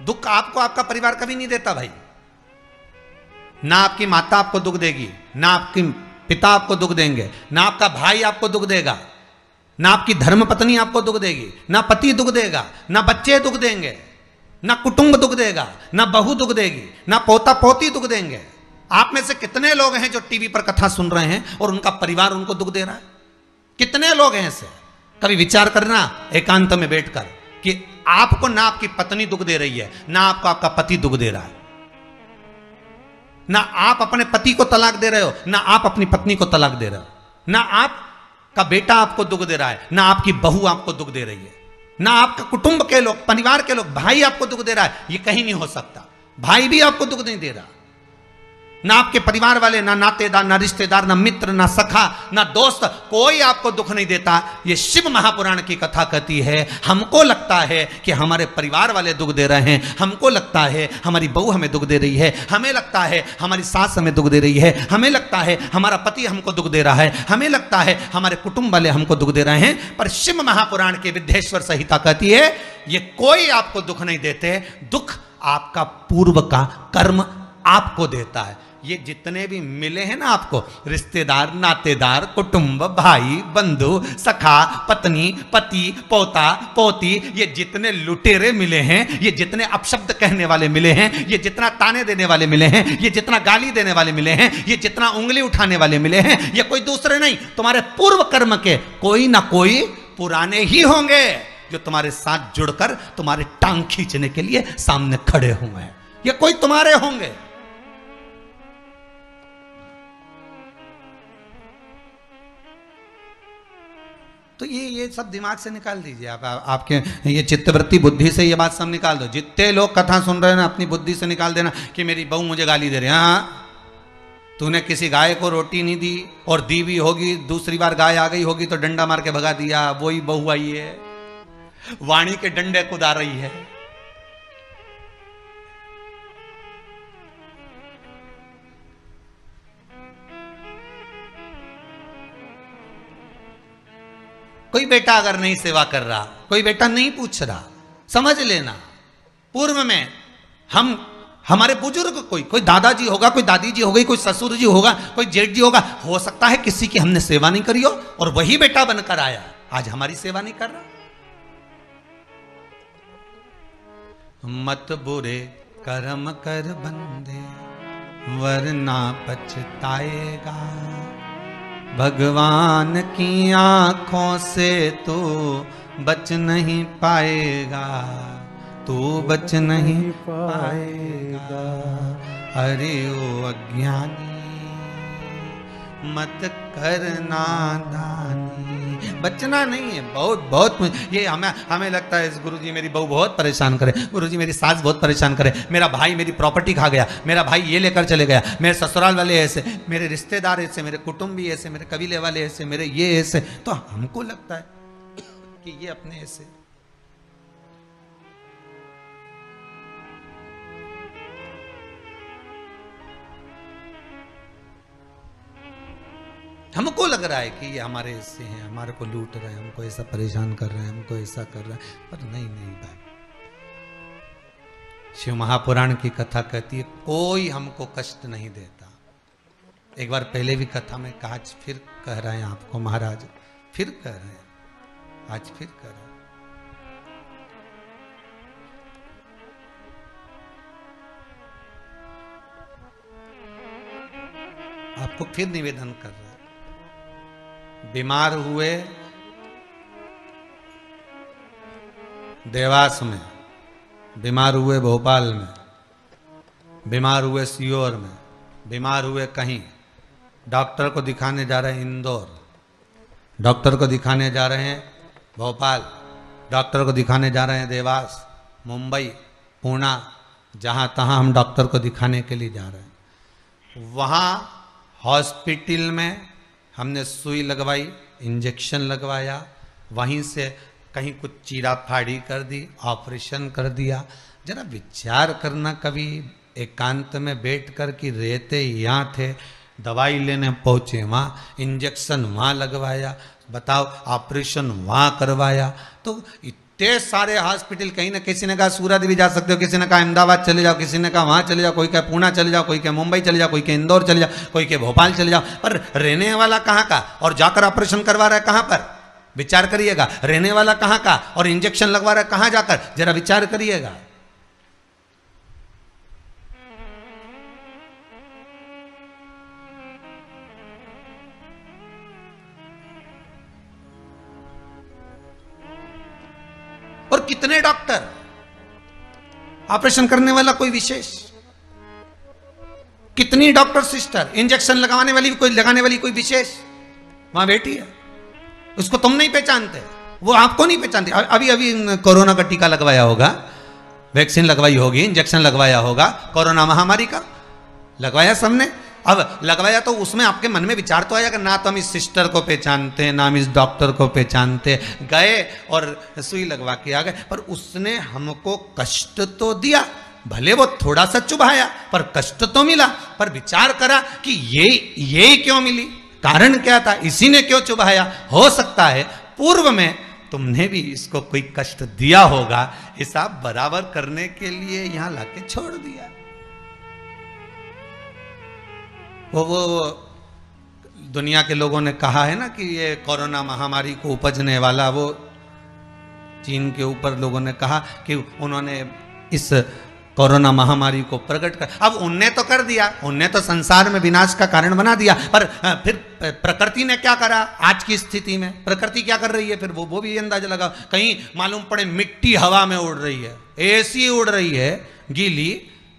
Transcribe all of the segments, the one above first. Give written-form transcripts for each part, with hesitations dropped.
दुख आपको आपका परिवार कभी नहीं देता भाई। ना आपकी माता आपको दुख देगी, ना आपके पिता आपको दुख देंगे, ना आपका भाई आपको दुख देगा, ना आपकी धर्म पत्नी आपको दुख देगी, ना पति दुख देगा, ना बच्चे दुख देंगे, ना कुटुंब दुख देगा, ना बहू दुख देगी, ना पोता पोती दुख देंगे। आप में से कितने लोग हैं जो टीवी पर कथा सुन रहे हैं और उनका परिवार उनको दुख दे रहा है? कितने लोग हैं ऐसे? कभी विचार करना एकांत में बैठकर कि आपको ना आपकी पत्नी दुख दे रही है, ना आपको आपका पति दुख दे रहा है, ना आप अपने पति को तलाक दे रहे हो, ना आप अपनी पत्नी को तलाक दे रहे हो, ना आपका बेटा आपको दुख दे रहा है, ना आपकी बहू आपको दुख दे रही है, ना आपका कुटुंब के लोग, परिवार के लोग, भाई आपको दुख दे रहा है। ये कहीं नहीं हो सकता। भाई भी आपको दुख नहीं दे रहा, ना आपके परिवार वाले, ना नातेदार, ना रिश्तेदार, ना मित्र, ना सखा, ना दोस्त, कोई आपको दुख नहीं देता। ये शिव महापुराण की कथा कहती है हमको लगता है कि हमारे परिवार वाले दुख दे रहे हैं, हमको लगता है हमारी बहू हमें दुख दे रही है, हमें लगता है हमारी सास हमें दुख दे रही है, हमें लगता है हमारा पति हमको दुख दे रहा है, हमें लगता है हमारे कुटुंब वाले हमको दुख दे रहे हैं। पर शिव महापुराण की विद्येश्वर संहिता कहती है ये कोई आपको दुख नहीं देते, दुख आपका पूर्व का कर्म आपको देता है। ये जितने भी मिले हैं ना आपको, रिश्तेदार, नातेदार, कुटुंब, भाई, बंधु, सखा, पत्नी, पति, पोता, पोती, ये जितने लुटेरे मिले हैं, ये जितने अपशब्द कहने वाले मिले हैं, ये जितना ताने देने वाले मिले हैं, ये जितना गाली देने वाले मिले हैं, ये जितना उंगली उठाने वाले मिले हैं, ये कोई दूसरे नहीं, तुम्हारे पूर्व कर्म के कोई ना कोई पुराने ही होंगे जो तुम्हारे साथ जुड़कर तुम्हारे टांग खींचने के लिए सामने खड़े हुए हैं। ये कोई तुम्हारे होंगे। तो ये सब दिमाग से निकाल दीजिए आप, आपके ये चित्तवृत्ति बुद्धि से ये बात सब निकाल दो। जितने लोग कथा सुन रहे हैं ना, अपनी बुद्धि से निकाल देना कि मेरी बहू मुझे गाली दे रही है। हाँ, तूने किसी गाय को रोटी नहीं दी और दी भी होगी, दूसरी बार गाय आ गई होगी तो डंडा मार के भगा दिया, वही बहू आई है, वाणी के डंडे कुदा रही है। कोई बेटा अगर नहीं सेवा कर रहा, कोई बेटा नहीं पूछ रहा, समझ लेना पूर्व में हमारे बुजुर्ग, कोई दादाजी होगा, कोई दादी जी होगी, कोई ससुर जी होगा, कोई जेठ जी होगा, हो सकता है किसी की हमने सेवा नहीं करी हो और वही बेटा बनकर आया, आज हमारी सेवा नहीं कर रहा। मत बुरे कर्म कर बंदे वरना पछताएगा, भगवान की आंखों से तू बच नहीं पाएगा, तू बच नहीं पाएगा। अरे ओ अज्ञानी मत करना दानी, बचना नहीं है। बहुत ये हमें लगता है गुरुजी मेरी बहू बहुत परेशान करे, गुरुजी मेरी सास बहुत परेशान करे, मेरा भाई मेरी प्रॉपर्टी खा गया, मेरा भाई ये लेकर चले गया, मेरे ससुराल वाले ऐसे, मेरे रिश्तेदार ऐसे, मेरे कुटुंबी ऐसे, मेरे कबीले वाले ऐसे, मेरे ये ऐसे। तो हमको लगता है कि ये अपने ऐसे। हमको लग रहा है कि ये हमारे ऐसे हैं, हमारे को लूट रहे हैं, हमको ऐसा परेशान कर रहे हैं, हमको ऐसा कर रहे हैं, पर नहीं भाई। शिव महापुराण की कथा कहती है कोई हमको कष्ट नहीं देता। एक बार पहले भी कथा में कहा, आज फिर कह रहे हैं आपको महाराज, फिर कह रहे हैं, आज फिर कह रहे हैं। आपको फिर निवेदन कर रहे हैं, बीमार हुए देवास में, बीमार हुए भोपाल में, बीमार हुए सीहोर में, बीमार हुए कहीं, डॉक्टर को दिखाने जा रहे हैं इंदौर, डॉक्टर को दिखाने जा रहे हैं भोपाल, डॉक्टर को दिखाने जा रहे हैं देवास, मुंबई, पुणे, जहाँ तहाँ हम डॉक्टर को दिखाने के लिए जा रहे हैं। वहाँ हॉस्पिटल में हमने सुई लगवाई, इंजेक्शन लगवाया, वहीं से कहीं कुछ चीरा फाड़ी कर दी, ऑपरेशन कर दिया। जरा विचार करना कभी एकांत में बैठ कर कि रहते यहाँ थे, दवाई लेने पहुँचे वहाँ, इंजेक्शन वहाँ लगवाया, बताओ ऑपरेशन वहाँ करवाया। तो इतने सारे हॉस्पिटल, कहीं ना किसी ने कहा सूरत भी जा सकते हो, किसी ने कहा अहमदाबाद चले जाओ, किसी ने कहा वहां चले जाओ, कोई कहा पुणे चले जाओ, कोई कहा मुंबई चले जाओ, कोई कहा इंदौर चले जाओ, कोई कहा भोपाल चले जाओ, पर रहने वाला कहाँ का और जाकर ऑपरेशन करवा रहा है कहाँ पर? विचार करिएगा। रहने वाला कहाँ का और इंजेक्शन लगवा रहा है कहाँ जाकर? जरा विचार करिएगा। और कितने डॉक्टर, ऑपरेशन करने वाला कोई विशेष, कितनी डॉक्टर सिस्टर, इंजेक्शन लगाने वाली कोई विशेष वहां बैठी है, उसको तुम नहीं पहचानते, वो आपको नहीं पहचानते। अभी अभी कोरोना का टीका लगवाया होगा, वैक्सीन लगवाई होगी, इंजेक्शन लगवाया होगा, कोरोना महामारी का लगवाया सबने। अब लगवाया तो उसमें आपके मन में विचार तो आया कि ना तो हम इस सिस्टर को पहचानते, ना हम इस डॉक्टर को पहचानते, गए और सुई लगवा के आ गए, पर उसने हमको कष्ट तो दिया, भले वो थोड़ा सा चुभाया पर कष्ट तो मिला। पर विचार करा कि ये क्यों मिली, कारण क्या था, इसी ने क्यों चुभाया? हो सकता है पूर्व में तुमने भी इसको कोई कष्ट दिया होगा, हिसाब बराबर करने के लिए यहां लाके छोड़ दिया। वो दुनिया के लोगों ने कहा है ना कि ये कोरोना महामारी को उपजने वाला, वो चीन के ऊपर लोगों ने कहा कि उन्होंने इस कोरोना महामारी को प्रकट कर, अब उनने तो कर दिया, उनने तो संसार में विनाश का कारण बना दिया, पर फिर प्रकृति ने क्या करा? आज की स्थिति में प्रकृति क्या कर रही है? फिर वो भी अंदाजा लगाओ। कहीं मालूम पड़े मिट्टी हवा में उड़ रही है, ऐसी उड़ रही है गीली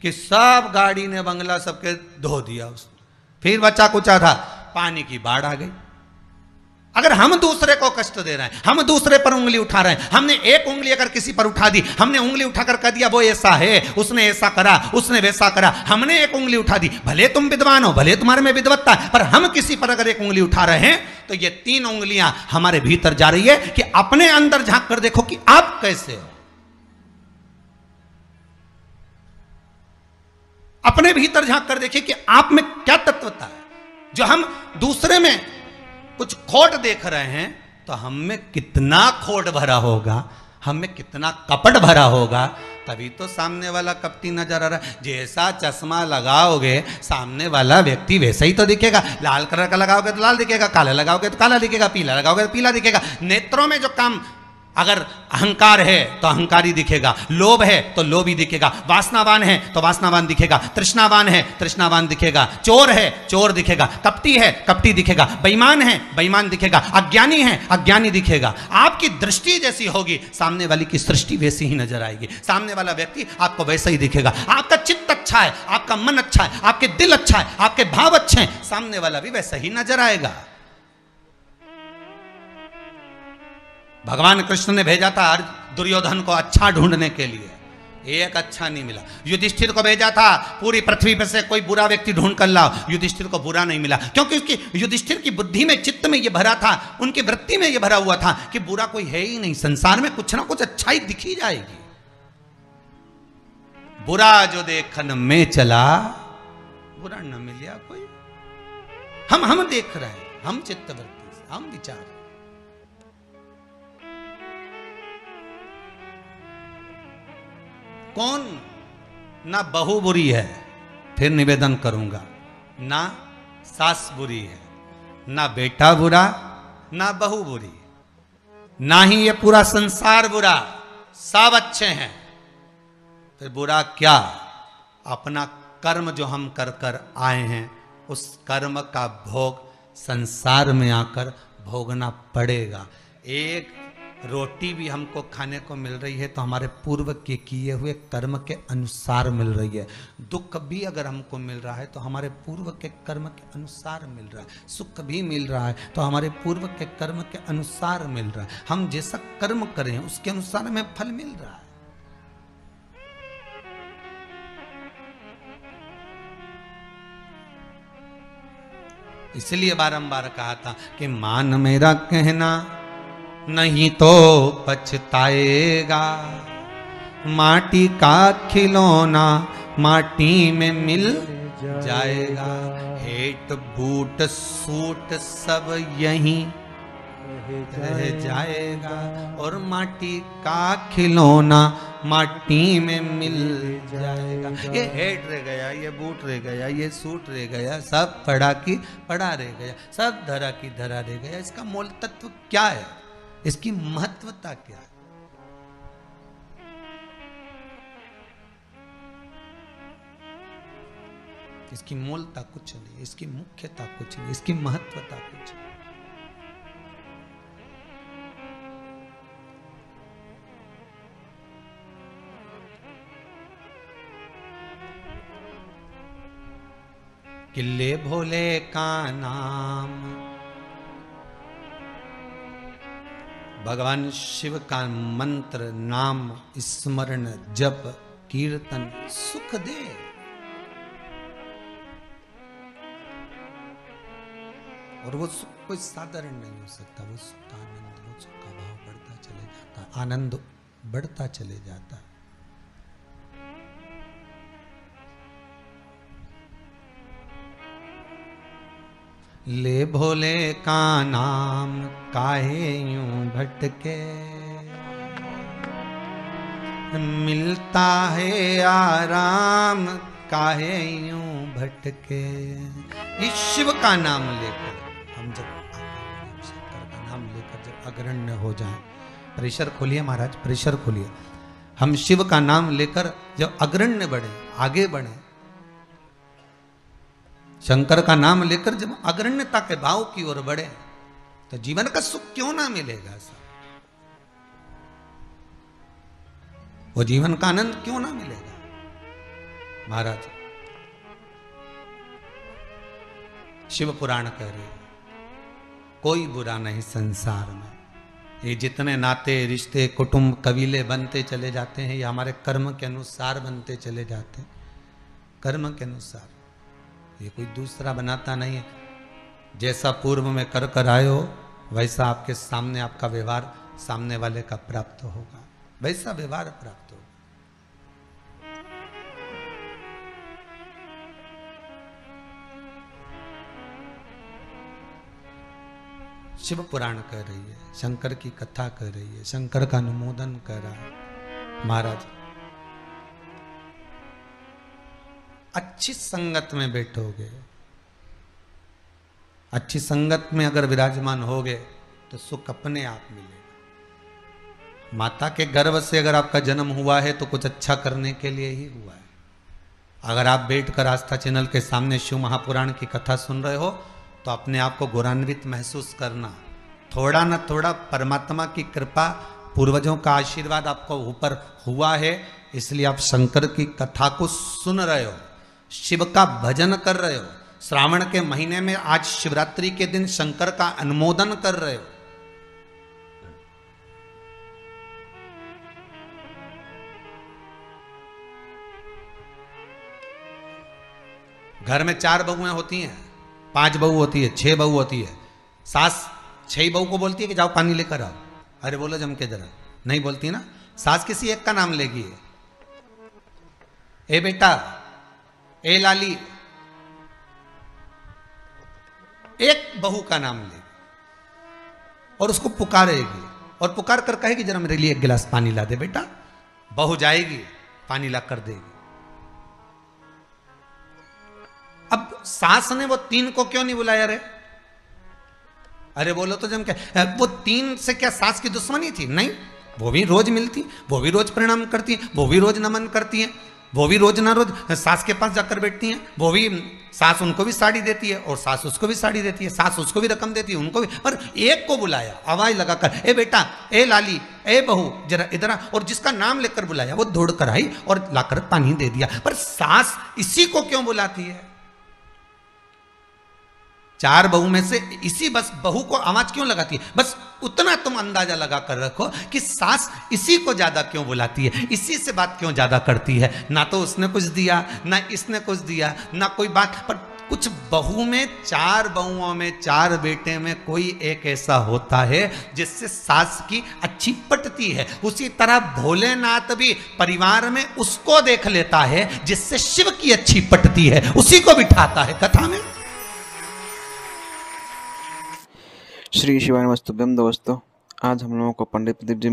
कि सब गाड़ी ने बंगला सबके धो दिया उसने। फिर बचा कुचा था, पानी की बाढ़ आ गई। अगर हम दूसरे को कष्ट दे रहे हैं, हम दूसरे पर उंगली उठा रहे हैं, हमने एक उंगली अगर किसी पर उठा दी, हमने उंगली उठाकर कह दिया वो ऐसा है, उसने ऐसा करा, उसने वैसा करा, हमने एक उंगली उठा दी, भले तुम विद्वान हो, भले तुम्हारे में विद्वत्ता है, पर हम किसी पर अगर एक उंगली उठा रहे हैं तो ये 3 उंगलियां हमारे भीतर जा रही है कि अपने अंदर झांक कर देखो कि आप कैसे हो, अपने भीतर झांक कर देखिए कि आप में क्या तत्वता है। जो हम दूसरे में कुछ खोट देख रहे हैं तो हम में कितना खोट भरा होगा, हम में कितना कपट भरा होगा, तभी तो सामने वाला कपटी नजर आ रहा है। जैसा चश्मा लगाओगे सामने वाला व्यक्ति वैसा ही तो दिखेगा। लाल कलर का लगाओगे तो लाल दिखेगा, काला लगाओगे तो काला दिखेगा, पीला लगाओगे तो पीला दिखेगा। नेत्रों में जो काम, अगर अहंकार है तो अहंकारी दिखेगा, लोभ है तो लोभी दिखेगा, वासनावान है तो वासनावान दिखेगा, तृष्णावान है तृष्णावान दिखेगा, चोर है चोर दिखेगा, कपटी है कपटी दिखेगा, बेईमान है बेईमान दिखेगा, अज्ञानी है अज्ञानी दिखेगा। आपकी दृष्टि जैसी होगी सामने वाली की सृष्टि वैसी ही नजर आएगी, सामने वाला व्यक्ति आपको वैसा ही दिखेगा। आपका चित्त अच्छा है, आपका मन अच्छा है, आपके दिल अच्छा है, आपके भाव अच्छे हैं, सामने वाला भी वैसा ही नजर आएगा। भगवान कृष्ण ने भेजा था दुर्योधन को अच्छा ढूंढने के लिए, एक अच्छा नहीं मिला। युधिष्ठिर को भेजा था पूरी पृथ्वी पर से कोई बुरा व्यक्ति ढूंढ कर लाओ, युधिष्ठिर को बुरा नहीं मिला, क्योंकि उसकी युधिष्ठिर की बुद्धि में, चित्त में ये भरा था, उनकी वृत्ति में ये भरा हुआ था कि बुरा कोई है ही नहीं, संसार में कुछ ना कुछ अच्छाई दिखी जाएगी। बुरा जो देखन में चला बुरा न मिलिया कोई। हम देख रहे हैं, हम चित्तवृत्ति से, हम विचार, कौन ना बहू बुरी है, फिर निवेदन करूंगा, ना सास बुरी है, ना बेटा बुरा, ना बहू बुरी, ना ही ये पूरा संसार बुरा, सब अच्छे हैं। फिर बुरा क्या? अपना कर्म जो हम कर कर आए हैं, उस कर्म का भोग संसार में आकर भोगना पड़ेगा। एक रोटी भी हमको खाने को मिल रही है तो हमारे पूर्व के किए हुए कर्म के अनुसार मिल रही है। दुख भी अगर हमको मिल रहा है तो हमारे पूर्व के कर्म के अनुसार मिल रहा है। सुख भी मिल रहा है तो हमारे पूर्व के कर्म के अनुसार मिल रहा है। हम जैसा कर्म करें उसके अनुसार हमें फल मिल रहा है। इसलिए बारंबार कहा था कि मान मेरा कहना नहीं तो पछताएगा, माटी का खिलौना माटी में मिल जाएगा, हेट बूट सूट सब यहीं रह जाएगा, और माटी का खिलौना माटी में मिल जाएगा। ये हेड रह गया, ये बूट रह गया, ये सूट रह गया, सब पड़ा की पड़ा रह गया, सब धरा की धरा रह गया। इसका मूल तत्व क्या है? इसकी महत्वता क्या है? इसकी मूलता कुछ नहीं, इसकी मुख्यता कुछ नहीं, इसकी महत्वता कुछ नहीं। किले भोले का नाम, भगवान शिव का मंत्र, नाम स्मरण जप कीर्तन सुख दे। और वो सुख कोई साधारण नहीं हो सकता। वो सुख का आनंद, वो सुख का भाव बढ़ता चले जाता है, आनंद बढ़ता चले जाता है। ले भोले का नाम काहे यूं भटके, मिलता है आराम काहे यूं भटके। इस शिव का नाम लेकर हम जब शंकर का नाम लेकर जब अग्रण्य हो जाएं, प्रेशर खोलिए महाराज, प्रेशर खोलिए। हम शिव का नाम लेकर जब अग्रण्य बढ़े, आगे बढ़े, शंकर का नाम लेकर जब अग्रण्यता के भाव की ओर बढ़े, तो जीवन का सुख क्यों ना मिलेगा सर? वो जीवन का आनंद क्यों ना मिलेगा महाराज? शिव पुराण कह रहे कोई बुरा नहीं संसार में। ये जितने नाते रिश्ते कुटुंब कबीले बनते चले जाते हैं, ये हमारे कर्म के अनुसार बनते चले जाते हैं, कर्म के अनुसार। ये कोई दूसरा बनाता नहीं है। जैसा पूर्व में कर कर आए हो, वैसा आपके सामने आपका व्यवहार सामने वाले का प्राप्त होगा, वैसा व्यवहार प्राप्त होगा। शिव पुराण कह रही है, शंकर की कथा कर रही है, शंकर का अनुमोदन कर रहा है महाराज। अच्छी संगत में बैठोगे, अच्छी संगत में अगर विराजमान होगे तो सुख अपने आप मिलेगा। माता के गर्भ से अगर आपका जन्म हुआ है तो कुछ अच्छा करने के लिए ही हुआ है। अगर आप बैठकर आस्था चैनल के सामने शिव महापुराण की कथा सुन रहे हो तो अपने आप को गौरवान्वित महसूस करना। थोड़ा न थोड़ा परमात्मा की कृपा, पूर्वजों का आशीर्वाद आपको ऊपर हुआ है, इसलिए आप शंकर की कथा को सुन रहे हो, शिव का भजन कर रहे हो। श्रावण के महीने में आज शिवरात्रि के दिन शंकर का अनुमोदन कर रहे हो। घर में 4 बहुएं होती हैं, 5 बहू होती है, 6 बहू होती है। सास 6 बहू को बोलती है कि जाओ पानी लेकर आओ, अरे बोलो जम के जरा, नहीं बोलती ना। सास किसी एक का नाम लेगी, ए बेटा, ए लाली, एक बहू का नाम लेगी और उसको पुकारेगी और पुकार कर कहेगी जरा मेरे लिए 1 गिलास पानी ला दे बेटा। बहू जाएगी, पानी ला कर देगी। अब सास ने वो 3 को क्यों नहीं बुलाया रे? अरे बोलो तो जम क्या, वो 3 से क्या सास की दुश्मनी थी? नहीं, वो भी रोज मिलती, वो भी रोज प्रणाम करती है, वो भी रोज नमन करती है, वो भी रोज ना रोज सास के पास जाकर बैठती हैं, वो भी सास उनको भी साड़ी देती है और सास उसको भी साड़ी देती है, सास उसको भी रकम देती है, उनको भी। पर एक को बुलाया आवाज लगाकर, ए बेटा, ए लाली, ए बहू, जरा इधर आ, और जिसका नाम लेकर बुलाया वो दौड़ कर आई और लाकर पानी दे दिया। पर सास इसी को क्यों बुलाती है? 4 बहू में से इसी बस बहू को आवाज क्यों लगाती है? बस उतना तुम अंदाजा लगा कर रखो कि सास इसी को ज्यादा क्यों बुलाती है, इसी से बात क्यों ज्यादा करती है। ना तो उसने कुछ दिया, ना इसने कुछ दिया, ना कोई बात। पर कुछ बहू में, 4 बहुओं में, 4 बेटे में कोई एक ऐसा होता है जिससे सास की अच्छी पटती है। उसी तरह भोलेनाथ भी परिवार में उसको देख लेता है जिससे शिव की अच्छी पटती है, उसी को बिठाता है कथा में। श्री शिवाय नमस्तुभ्यम। दोस्तों, आज हम लोगों को पंडित प्रदीप जी